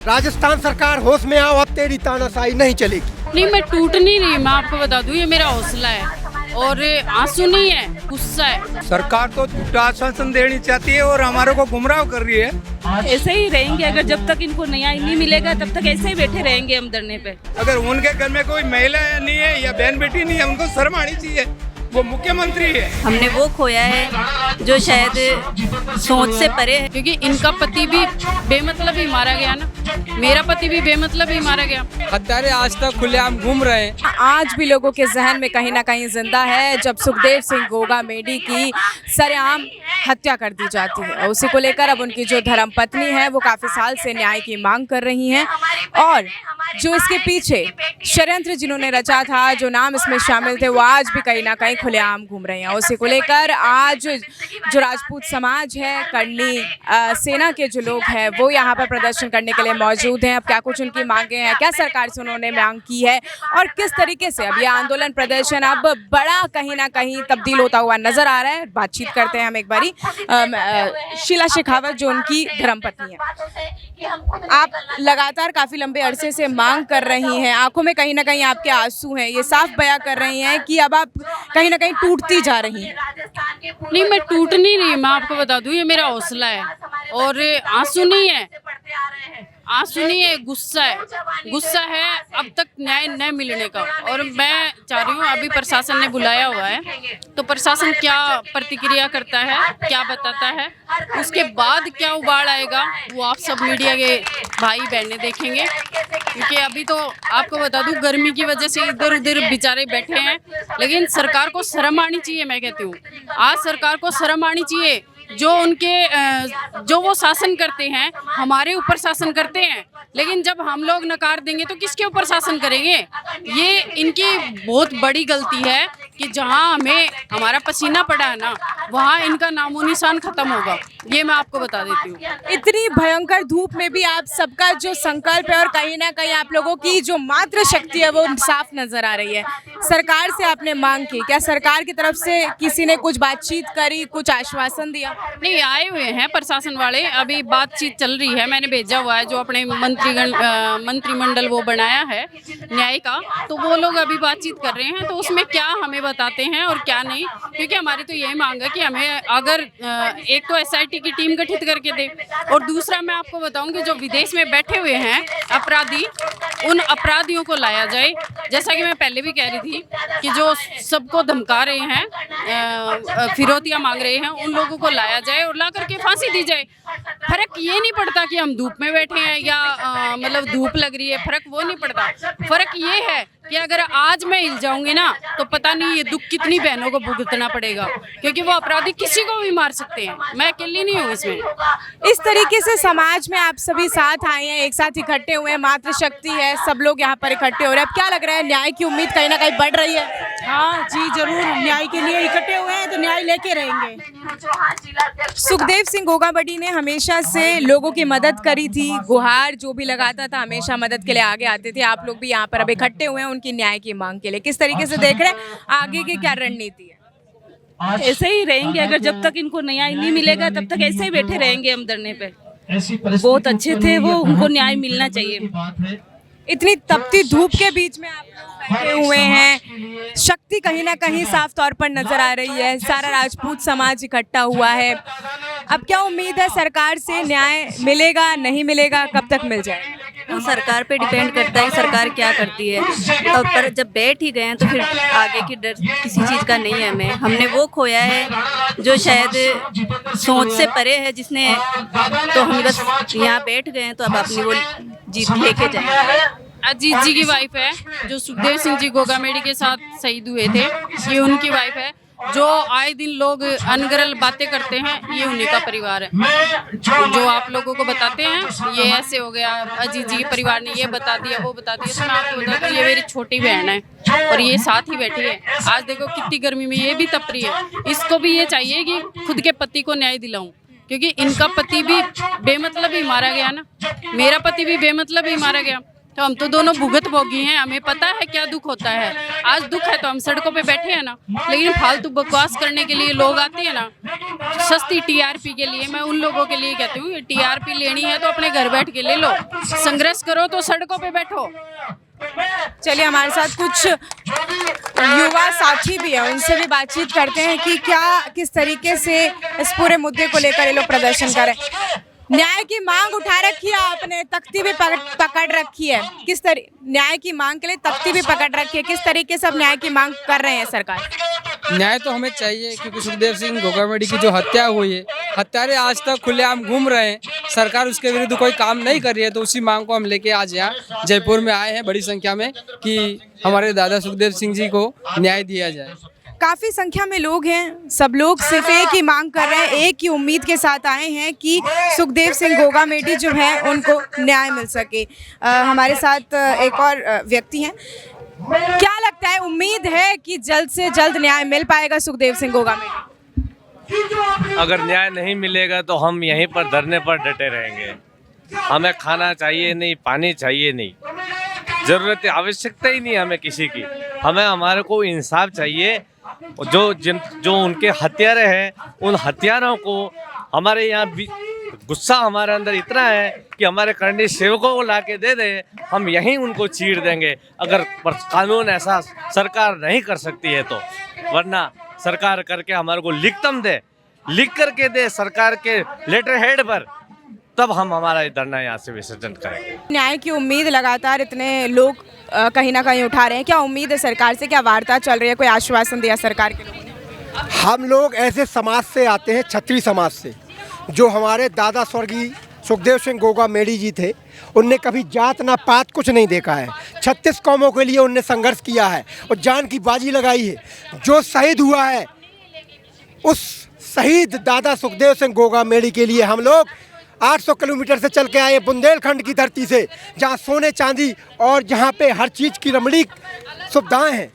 राजस्थान सरकार होश में आओ, अब तेरी तानाशाही नहीं चलेगी। नहीं, मैं टूट नहीं रही, मैं आपको बता दूं, ये मेरा हौसला है और आंसू नहीं है, गुस्सा है। सरकार तो झूठा आश्वासन देनी चाहती है और हमारे को गुमराह कर रही है। ऐसे ही रहेंगे, अगर जब तक इनको न्याय नहीं मिलेगा तब तक ऐसे ही बैठे रहेंगे हम धरने पे। अगर उनके घर में कोई महिला नहीं है या बहन बेटी नहीं है, उनको शर्म आनी चाहिए, वो मुख्यमंत्री है। हमने वो खोया है जो शायद सोच से परे है, क्योंकि इनका पति भी बेमतलब ही मारा गया ना, मेरा पति भी बेमतलब ही मारा गया। हत्यारे आज तक खुलेआम घूम रहे हैं। आज भी लोगों के जहन में कहीं ना कहीं जिंदा है जब सुखदेव सिंह गोगामेडी की सरेआम हत्या कर दी जाती है। उसी को लेकर अब उनकी जो धर्मपत्नी है वो काफी साल से न्याय की मांग कर रही हैं और जो इसके पीछे षड्यंत्र जिन्होंने रचा था, जो नाम इसमें शामिल थे, वो आज भी कहीं ना कहीं खुलेआम घूम रहे हैं। उसी को लेकर आज जो राजपूत समाज है, करनी सेना के जो लोग हैं वो यहाँ पर प्रदर्शन करने के लिए मौजूद हैं। अब क्या कुछ उनकी मांगे हैं, क्या सरकार से उन्होंने मांग की है और किस तरीके से अब ये आंदोलन प्रदर्शन अब बड़ा कहीं ना कहीं तब्दील होता हुआ नजर आ रहा है। बातचीत करते हैं हम एक बारी शीला शेखावत जो उनकी धर्मपत्नी है। आप लगातार काफी लंबे अरसे से मांग कर रही हैं, आंखों में कहीं ना कहीं आपके आंसू हैं, ये साफ बयां कर रही हैं कि अब आप कहीं ना कहीं टूटती जा रही हैं। नहीं, मैं टूट नहीं रही, मैं आपको बता दूं, ये मेरा हौसला है और आंसू नहीं है, आंसू नहीं है, गुस्सा है। गुस्सा है अब तक न्याय न मिलने का। और मैं चाह रही हूँ, अभी प्रशासन ने बुलाया हुआ है तो प्रशासन क्या प्रतिक्रिया करता है, क्या बताता है, उसके बाद क्या उबाल आएगा वो आप सब मीडिया के भाई बहनें देखेंगे। क्योंकि अभी तो आपको बता दूं, गर्मी की वजह से इधर उधर बेचारे बैठे हैं, लेकिन सरकार को शर्म आनी चाहिए। मैं कहती हूँ आज सरकार को शर्म आनी चाहिए। जो वो शासन करते हैं, हमारे ऊपर शासन करते हैं, लेकिन जब हम लोग नकार देंगे तो किसके ऊपर शासन करेंगे। ये इनकी बहुत बड़ी गलती है कि जहां हमें हमारा पसीना पड़ा है ना, वहां इनका नामो निशान खत्म होगा। ये मैं आपको बता देती हूँ। इतनी भयंकर धूप में भी आप सबका जो संकल्प है और कहीं ना कहीं आप लोगों की जो मात्र शक्ति है वो साफ नजर आ रही है। सरकार से आपने मांग की, क्या सरकार की तरफ से किसी ने कुछ बातचीत करी, कुछ आश्वासन दिया? नहीं, आए हुए हैं प्रशासन वाले, अभी बातचीत चल रही है। मैंने भेजा हुआ है जो अपने मंत्रिमंडल वो बनाया है न्याय का, तो वो लोग अभी बातचीत कर रहे हैं। तो उसमें क्या हमें बताते हैं और क्या नहीं, क्योंकि हमारी तो यही मांग है कि हमें अगर एक तो SIT की टीम गठित करके दे, और दूसरा मैं आपको बताऊं कि जो विदेश में बैठे हुए हैं अपराधी, उन अपराधियों को लाया जाए। जैसा कि मैं पहले भी कह रही थी कि जो सबको धमका रहे हैं, फिरौतियाँ मांग रहे हैं, उन लोगों को लाया जाए और ला करके फांसी दी जाए। फर्क ये नहीं पड़ता कि हम धूप में बैठे हैं या मतलब धूप लग रही है, फर्क वो नहीं पड़ता। फर्क ये है कि अगर आज मैं हिल जाऊंगी ना तो पता नहीं ये दुख कितनी बहनों को भुगतना पड़ेगा, क्योंकि वो अपराधी किसी को भी मार सकते हैं। मैं अकेली नहीं हूँ इसमें। इस तरीके से समाज में आप सभी साथ आए हैं, एक साथ इकट्ठे हुए हैं, मातृ शक्ति है, सब लोग यहाँ पर इकट्ठे हो रहे हैं। अब क्या लग रहा है, न्याय की उम्मीद कहीं ना कहीं बढ़ रही है? हाँ जी, जरूर। न्याय के लिए इकट्ठे हुए हैं तो न्याय लेके रहेंगे। सुखदेव सिंह गोगामेडी ने हमेशा से लोगों की मदद करी थी, गुहार जो भी लगाता था हमेशा मदद के लिए आगे आते थे। आप लोग भी यहाँ पर अब इकट्ठे हुए हैं उनकी न्याय की मांग के लिए, किस तरीके से देख रहे हैं, आगे की क्या रणनीति है? ऐसे ही रहेंगे, अगर जब तक इनको न्याय नहीं मिलेगा तब तक ऐसे ही बैठे रहेंगे हम धरने पे। बहुत अच्छे थे वो, उनको न्याय मिलना चाहिए। इतनी तपती धूप के बीच में आप लोग बैठे हुए हैं, शक्ति कहीं ना कहीं साफ तौर पर नजर आ रही है, सारा राजपूत समाज इकट्ठा हुआ है। अब क्या उम्मीद है, सरकार से न्याय मिलेगा, नहीं मिलेगा, कब तक मिल जाए? वो सरकार पे डिपेंड करता है, सरकार क्या करती है। और पर जब बैठ ही गए हैं तो फिर आगे की डर किसी चीज़ का नहीं है। हमें हमने वो खोया है जो शायद सोच से परे है, जिसने तो हम बस यहाँ बैठ गए हैं तो अब अपनी वो जीत लेके जाएंगे। अजीत जी की वाइफ है जो सुखदेव सिंह जी गोगामेडी के साथ शहीद हुए थे, ये उनकी वाइफ है। जो आए दिन लोग अनगरल बातें करते हैं, ये उन्हीं का परिवार है। जो आप लोगों को बताते हैं ये ऐसे हो गया, अजीत जी के परिवार ने ये बता दिया, वो बता दिया, तो मैं आपको बता दूं ये मेरी छोटी बहन है और ये साथ ही बैठी है। आज देखो कितनी गर्मी में ये भी तप रही है। इसको भी ये चाहिए कि खुद के पति को न्याय दिलाऊं, क्योंकि इनका पति भी बेमतलब ही मारा गया ना, मेरा पति भी बेमतलब ही मारा गया। तो हम तो दोनों भुगतभोगी हैं, हमें पता है क्या दुख होता है। आज दुख है तो हम सड़कों पे बैठे हैं ना, लेकिन फालतू बकवास करने के लिए लोग आते हैं ना, सस्ती टीआरपी के लिए। मैं उन लोगों के लिए कहती हूँ, ये टीआरपी लेनी है तो अपने घर बैठ के ले लो, संघर्ष करो तो सड़कों पे बैठो। चलिए हमारे साथ कुछ युवा साथी भी हैं, उनसे भी बातचीत करते हैं कि क्या किस तरीके से इस पूरे मुद्दे को लेकर ये लोग प्रदर्शन करें। न्याय की मांग उठा रखी है आपने, तख्ती भी पकड़ रखी है, किस तरह न्याय की मांग के लिए तख्ती भी पकड़ रखी है, किस तरीके से अब न्याय की मांग कर रहे हैं सरकार? न्याय तो हमें चाहिए, क्योंकि सुखदेव सिंह गोगामेडी की जो हत्या हुई है, हत्यारे आज तक खुलेआम घूम रहे हैं, सरकार उसके विरुद्ध कोई काम नहीं कर रही है। तो उसी मांग को हम लेके आज यहाँ जयपुर में आए हैं बड़ी संख्या में कि हमारे दादा सुखदेव सिंह जी को न्याय दिया जाए। काफ़ी संख्या में लोग हैं, सब लोग सिर्फ एक ही मांग कर रहे हैं, एक ही उम्मीद के साथ आए हैं कि सुखदेव सिंह गोगामेडी जो है उनको न्याय मिल सके। हमारे साथ एक और व्यक्ति हैं, क्या लगता है, उम्मीद है कि जल्द से जल्द न्याय मिल पाएगा सुखदेव सिंह गोगामेडी? अगर न्याय नहीं मिलेगा तो हम यहीं पर धरने पर डटे रहेंगे। हमें खाना चाहिए नहीं, पानी चाहिए नहीं, ज़रूरत आवश्यकता ही नहीं हमें किसी की। हमें हमारे को इंसाफ चाहिए। जो उनके हत्यारे हैं, उन हत्यारों को हमारे यहाँ गुस्सा हमारे अंदर इतना है कि हमारे करनी सेवकों को लाके दे दे, हम यहीं उनको चीर देंगे। अगर कानून ऐसा सरकार नहीं कर सकती है तो, वरना सरकार करके हमारे को लिख करके दे सरकार के लेटर हेड पर, तब हम हमारा धरना यहाँ से विसर्जन करेंगे। न्याय की उम्मीद लगातार इतने लोग कहीं ना कहीं उठा रहे हैं, क्या उम्मीद है सरकार से, क्या वार्ता चल रही है, कोई आश्वासन दिया सरकार के लोगों ने? हम लोग ऐसे समाज से आते हैं, क्षत्रिय समाज से, जो हमारे दादा स्वर्गीय सुखदेव सिंह गोगामेडी जी थे। उनने कभी जात ना पात कुछ नहीं देखा है, 36 कौमों के लिए उनने संघर्ष किया है और जान की बाजी लगाई है। जो शहीद हुआ है, उस शहीद दादा सुखदेव सिंह गोगामेडी के लिए हम लोग 800 किलोमीटर से चल के आए, बुंदेलखंड की धरती से, जहाँ सोने चांदी और जहाँ पे हर चीज़ की रमणीक सुविधाएं हैं।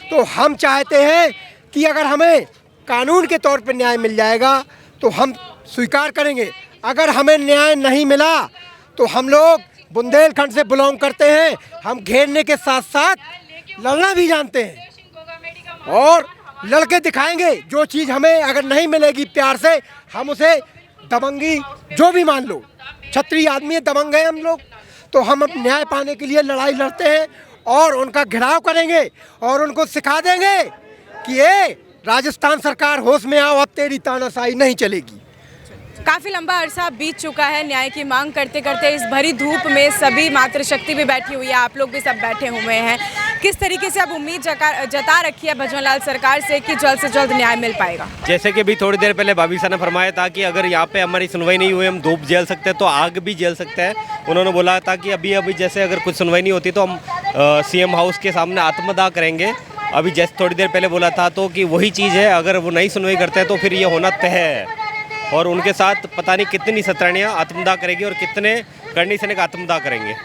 तो हम चाहते हैं कि अगर हमें कानून के तौर पे न्याय मिल जाएगा तो हम स्वीकार करेंगे। अगर हमें न्याय नहीं मिला तो हम लोग बुंदेलखंड से बिलोंग करते हैं, हम घेरने के साथ साथ लड़ना भी जानते हैं और लड़के दिखाएंगे। जो चीज़ हमें अगर नहीं मिलेगी प्यार से, हम उसे दबंगी, जो भी मान लो, क्षत्रिय आदमी है, दबंग है हम लोग, तो हम अब न्याय पाने के लिए लड़ाई लड़ते हैं और उनका घेराव करेंगे और उनको सिखा देंगे कि ये राजस्थान सरकार होश में आओ, अब तेरी तानाशाही नहीं चलेगी। काफ़ी लंबा अरसा बीत चुका है न्याय की मांग करते करते। इस भरी धूप में सभी मातृशक्ति भी बैठी हुई है, आप लोग भी सब बैठे हुए हैं। किस तरीके से अब उम्मीद जता रखी है भजनलाल सरकार से कि जल्द से जल्द न्याय मिल पाएगा? जैसे कि अभी थोड़ी देर पहले भाभी साहब ने फरमाया था कि अगर यहाँ पे हमारी सुनवाई नहीं हुई, हम धूप झेल सकते हैं तो आग भी झेल सकते हैं। उन्होंने बोला था कि अभी जैसे अगर कुछ सुनवाई नहीं होती तो हम CM हाउस के सामने आत्मदाह करेंगे। अभी जैसे थोड़ी देर पहले बोला था तो कि वही चीज़ है, अगर वो नहीं सुनवाई करते हैं तो फिर ये होना तय है। और उनके साथ पता नहीं कितनी सतरणियाँ आत्मदाह करेगी और कितने करनी सैनिक आत्मदाह करेंगे।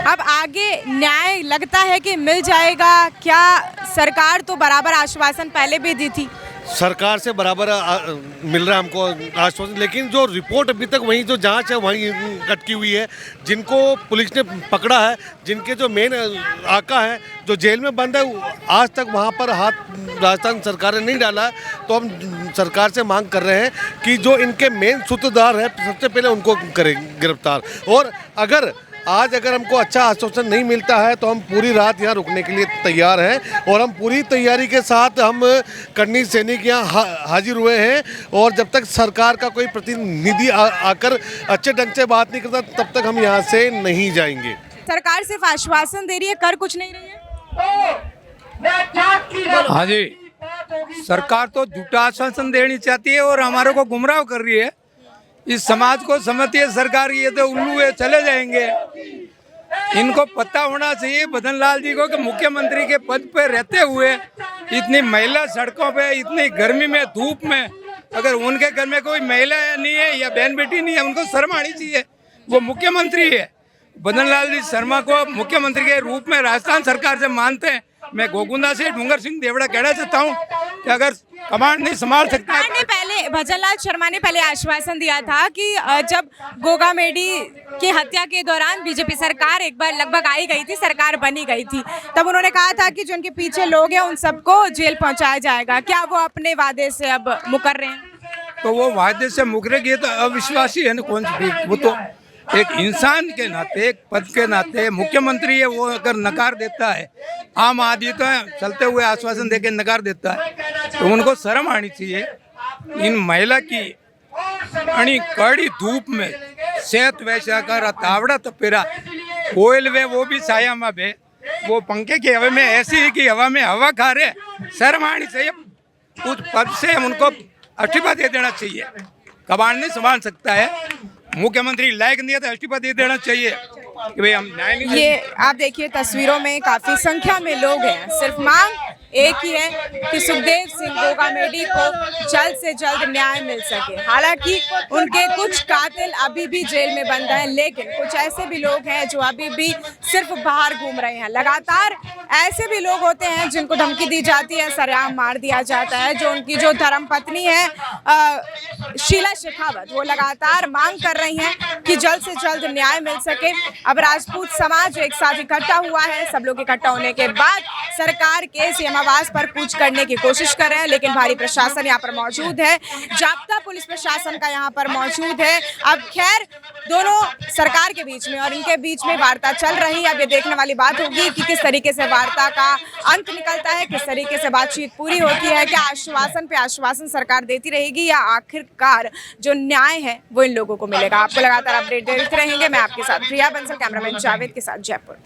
अब आगे न्याय लगता है कि मिल जाएगा क्या? सरकार तो बराबर आश्वासन पहले भी दी थी, सरकार से बराबर मिल रहा है हमको आश्वासन, लेकिन जो रिपोर्ट अभी तक वही जो जांच है वहीं अटकी हुई है। जिनको पुलिस ने पकड़ा है, जिनके जो मेन आका है जो जेल में बंद है, आज तक वहां पर हाथ राजस्थान सरकार ने नहीं डाला। तो हम सरकार से मांग कर रहे हैं कि जो इनके मेन सूत्रधार है, सबसे पहले उनको करें गिरफ्तार। और अगर हमको अच्छा आश्वासन नहीं मिलता है तो हम पूरी रात यहाँ रुकने के लिए तैयार हैं और हम पूरी तैयारी के साथ हम करनी सैनिक यहाँ हाजिर हुए हैं। और जब तक सरकार का कोई प्रतिनिधि आकर अच्छे ढंग से बात नहीं करता, तब तक हम यहाँ से नहीं जाएंगे। सरकार सिर्फ आश्वासन दे रही है, कर कुछ नहीं रही है। हाँ जी, सरकार तो झूठा आश्वासन देनी चाहती है और हमारे को गुमराह कर रही है। इस समाज को समझती है सरकार, ये तो उल्लू है, चले जाएंगे। इनको पता होना चाहिए भजनलाल जी को कि मुख्यमंत्री के पद पे रहते हुए इतनी महिला सड़कों पे, इतनी गर्मी में, धूप में, अगर उनके घर में कोई महिला नहीं है या बहन बेटी नहीं है, उनको शर्म आनी चाहिए। वो मुख्यमंत्री है। भजनलाल जी शर्मा को मुख्यमंत्री के रूप में राजस्थान सरकार से मानते हैं मैं गोकुंदा से डूंगर सिंह देवड़ा कहना चाहता हूँ कि अगर कमांड नहीं संभाल सकता है सरकार ने पहले, भजनलाल शर्मा ने पहले आश्वासन दिया था कि जब गोगा मेडी की हत्या के दौरान बीजेपी सरकार एक बार लगभग आई गई थी, सरकार बनी गई थी, तब उन्होंने कहा था कि जो उनके पीछे लोग हैं उन सबको जेल पहुंचाया जाएगा। क्या वो अपने वादे से अब मुकर रहे हैं? तो वो वादे से मुकरेगी तो अविश्वासी है ना कौन सी। वो तो एक इंसान के नाते, एक पद के नाते मुख्यमंत्री है, वो अगर नकार देता है, आम आदमी तो चलते हुए आश्वासन देके नकार देता है, तो उनको शर्म आनी चाहिए। इन महिला की अणी कड़ी धूप में सेहत वैसा कर तावड़ा तो पेरा कोयल वे वो भी छाया में बे, वो पंखे की हवा में ऐसी ही कि हवा में हवा खा रहे, शर्म आनी चाहिए। उस पद से उनको इस्तीफा दे देना चाहिए। कबाड़ नहीं संभाल सकता है, मुख्यमंत्री लायक नहीं है तो इस्तीफा दे देना चाहिए कि भाई हम न्याय नहीं। ये आप देखिए तस्वीरों में काफी संख्या में लोग हैं, सिर्फ मांग एक ही है कि सुखदेव सिंह गोगा मेडी को जल्द से जल्द न्याय मिल सके। हालांकि उनके कुछ कातिल अभी भी जेल में बंद हैं, लेकिन कुछ ऐसे भी लोग हैं जो अभी भी सिर्फ बाहर घूम रहे हैं। लगातार ऐसे भी लोग होते हैं जिनको धमकी दी जाती है, सरेआम मार दिया जाता है। जो उनकी जो धर्मपत्नी है शीला शेखावत, वो लगातार मांग कर रही हैं कि जल्द से जल्द न्याय मिल सके। अब राजपूत समाज एक साथ इकट्ठा हुआ है, सब लोग इकट्ठा होने के बाद सरकार के सीएम आवास पर कूच करने की कोशिश कर रहे हैं, लेकिन भारी प्रशासन यहाँ पर मौजूद है, जाब्ता पुलिस प्रशासन का यहाँ पर मौजूद है। अब खैर दोनों सरकार के बीच में और इनके बीच में वार्ता चल रही है। अब ये देखने वाली बात होगी कि किस तरीके से वार्ता का अंत निकलता है, किस तरीके से बातचीत पूरी होती है, क्या आश्वासन पे आश्वासन सरकार देती रहेगी या आखिरकार जो न्याय है वो इन लोगों को मिलेगा। आपको लगातार अपडेट देते रहेंगे। मैं आपके साथ प्रिया बंसल, कैमरामैन जावेद के साथ, जयपुर।